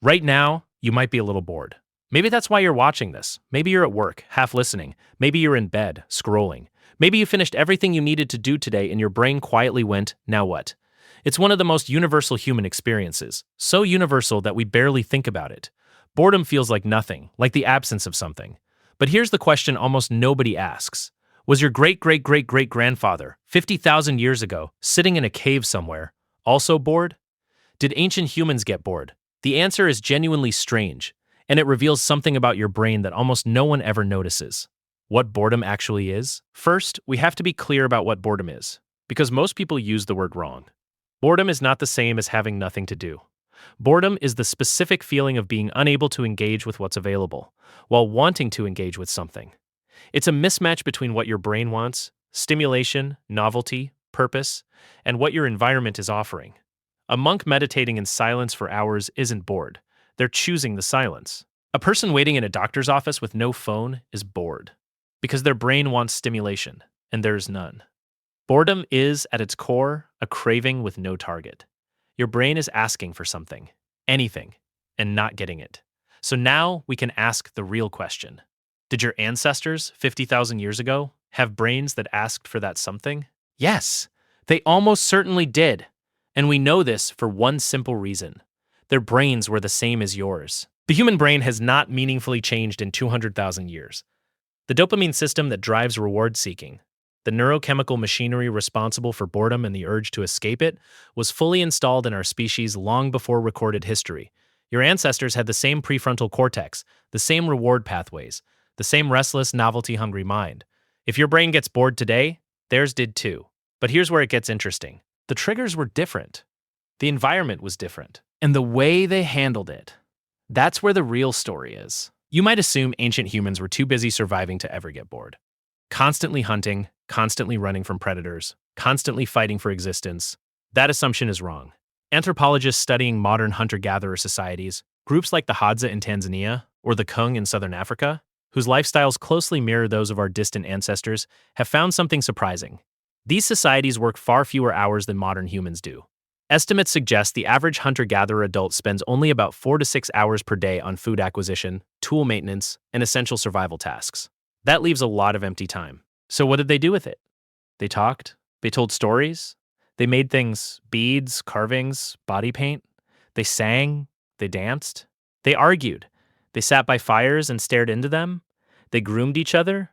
Right now, you might be a little bored. Maybe that's why you're watching this. Maybe you're at work, half listening. Maybe you're in bed, scrolling. Maybe you finished everything you needed to do today and your brain quietly went, now what? It's one of the most universal human experiences, so universal that we barely think about it. Boredom feels like nothing, like the absence of something. But here's the question almost nobody asks. Was your great great great great grandfather, 50,000 years ago, sitting in a cave somewhere, also bored? Did ancient humans get bored? The answer is genuinely strange, and it reveals something about your brain that almost no one ever notices. What boredom actually is? First, we have to be clear about what boredom is, because most people use the word wrong. Boredom is not the same as having nothing to do. Boredom is the specific feeling of being unable to engage with what's available, while wanting to engage with something. It's a mismatch between what your brain wants, stimulation, novelty, purpose, and what your environment is offering. A monk meditating in silence for hours isn't bored. They're choosing the silence. A person waiting in a doctor's office with no phone is bored because their brain wants stimulation, and there's none. Boredom is, at its core, a craving with no target. Your brain is asking for something, anything, and not getting it. So now we can ask the real question. Did your ancestors, 50,000 years ago, have brains that asked for that something? Yes, they almost certainly did. And we know this for one simple reason. Their brains were the same as yours. The human brain has not meaningfully changed in 200,000 years. The dopamine system that drives reward seeking, the neurochemical machinery responsible for boredom and the urge to escape it, was fully installed in our species long before recorded history. Your ancestors had the same prefrontal cortex, the same reward pathways, the same restless, novelty-hungry mind. If your brain gets bored today, theirs did too. But here's where it gets interesting. The triggers were different. The environment was different. And the way they handled it. That's where the real story is. You might assume ancient humans were too busy surviving to ever get bored. Constantly hunting, constantly running from predators, constantly fighting for existence. That assumption is wrong. Anthropologists studying modern hunter-gatherer societies, groups like the Hadza in Tanzania or the Kung in southern Africa, whose lifestyles closely mirror those of our distant ancestors, have found something surprising. These societies work far fewer hours than modern humans do. Estimates suggest the average hunter-gatherer adult spends only about 4 to 6 hours per day on food acquisition, tool maintenance, and essential survival tasks. That leaves a lot of empty time. So what did they do with it? They talked, they told stories, they made things, beads, carvings, body paint. They sang, they danced, they argued, they sat by fires and stared into them, they groomed each other.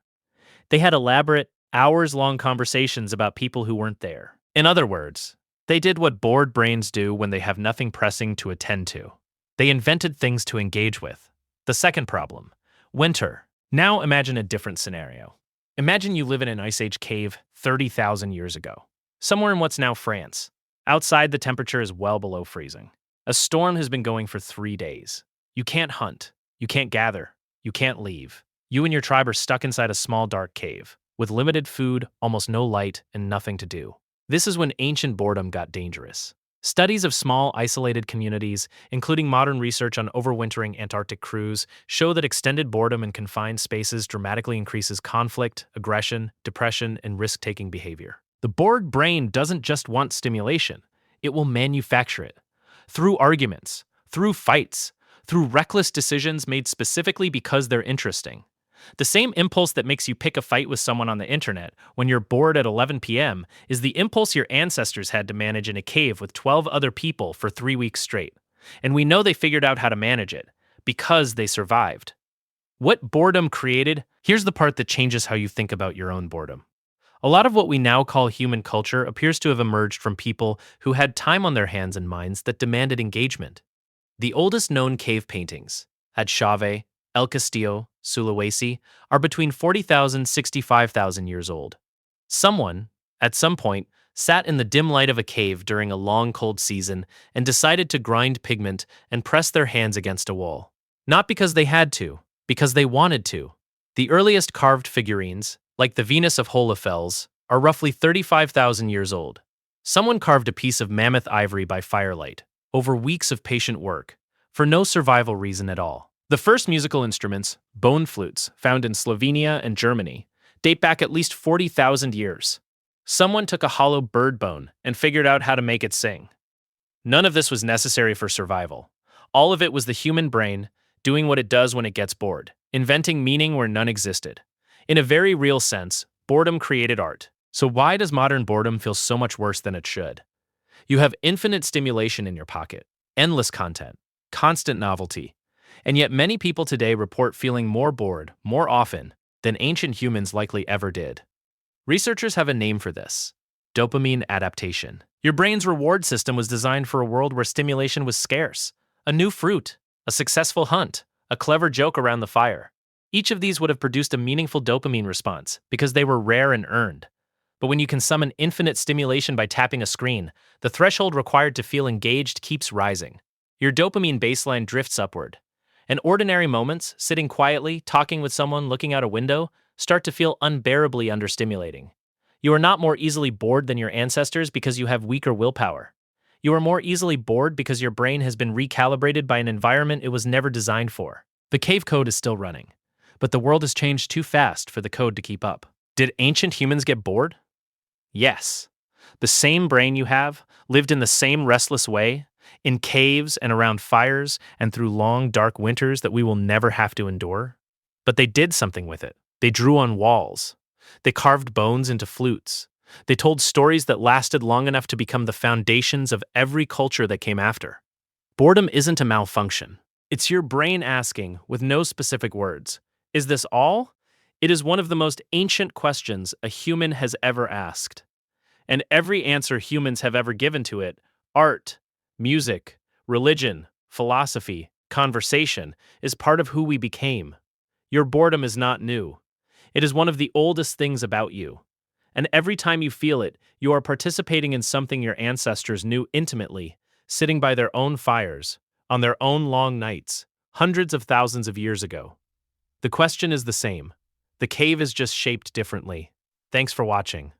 They had elaborate, hours-long conversations about people who weren't there. In other words, they did what bored brains do when they have nothing pressing to attend to. They invented things to engage with. The second problem, winter. Now imagine a different scenario. Imagine you live in an Ice Age cave 30,000 years ago, somewhere in what's now France. Outside, the temperature is well below freezing. A storm has been going for 3 days. You can't hunt, you can't gather, you can't leave. You and your tribe are stuck inside a small dark cave, with limited food, almost no light, and nothing to do. This is when ancient boredom got dangerous. Studies of small, isolated communities, including modern research on overwintering Antarctic crews, show that extended boredom in confined spaces dramatically increases conflict, aggression, depression, and risk-taking behavior. The bored brain doesn't just want stimulation, it will manufacture it. Through arguments, through fights, through reckless decisions made specifically because they're interesting. The same impulse that makes you pick a fight with someone on the internet when you're bored at 11 p.m. is the impulse your ancestors had to manage in a cave with 12 other people for 3 weeks straight. And we know they figured out how to manage it, because they survived. What boredom created? Here's the part that changes how you think about your own boredom. A lot of what we now call human culture appears to have emerged from people who had time on their hands and minds that demanded engagement. The oldest known cave paintings, at Chave, El Castillo, Sulawesi, are between 40,000 and 65,000 years old. Someone, at some point, sat in the dim light of a cave during a long cold season and decided to grind pigment and press their hands against a wall. Not because they had to, because they wanted to. The earliest carved figurines, like the Venus of Hohlefels, are roughly 35,000 years old. Someone carved a piece of mammoth ivory by firelight, over weeks of patient work, for no survival reason at all. The first musical instruments, bone flutes, found in Slovenia and Germany, date back at least 40,000 years. Someone took a hollow bird bone and figured out how to make it sing. None of this was necessary for survival. All of it was the human brain doing what it does when it gets bored, inventing meaning where none existed. In a very real sense, boredom created art. So why does modern boredom feel so much worse than it should? You have infinite stimulation in your pocket, endless content, constant novelty, and yet many people today report feeling more bored more often than ancient humans likely ever did. Researchers have a name for this: dopamine adaptation. Your brain's reward system was designed for a world where stimulation was scarce. A new fruit, a successful hunt, a clever joke around the fire. Each of these would have produced a meaningful dopamine response because they were rare and earned. But when you can summon infinite stimulation by tapping a screen, the threshold required to feel engaged keeps rising. Your dopamine baseline drifts upward. And ordinary moments, sitting quietly, talking with someone, looking out a window, start to feel unbearably understimulating. You are not more easily bored than your ancestors because you have weaker willpower. You are more easily bored because your brain has been recalibrated by an environment it was never designed for. The cave code is still running, but the world has changed too fast for the code to keep up. Did ancient humans get bored? Yes. The same brain you have lived in the same restless way, in caves and around fires and through long, dark winters that we will never have to endure. But they did something with it. They drew on walls. They carved bones into flutes. They told stories that lasted long enough to become the foundations of every culture that came after. Boredom isn't a malfunction. It's your brain asking, with no specific words, "Is this all?" It is one of the most ancient questions a human has ever asked. And every answer humans have ever given to it, art, music, religion, philosophy, conversation, is part of who we became. Your boredom is not new. It is one of the oldest things about you. And every time you feel it, you are participating in something your ancestors knew intimately, sitting by their own fires, on their own long nights, hundreds of thousands of years ago. The question is the same. The cave is just shaped differently. Thanks for watching.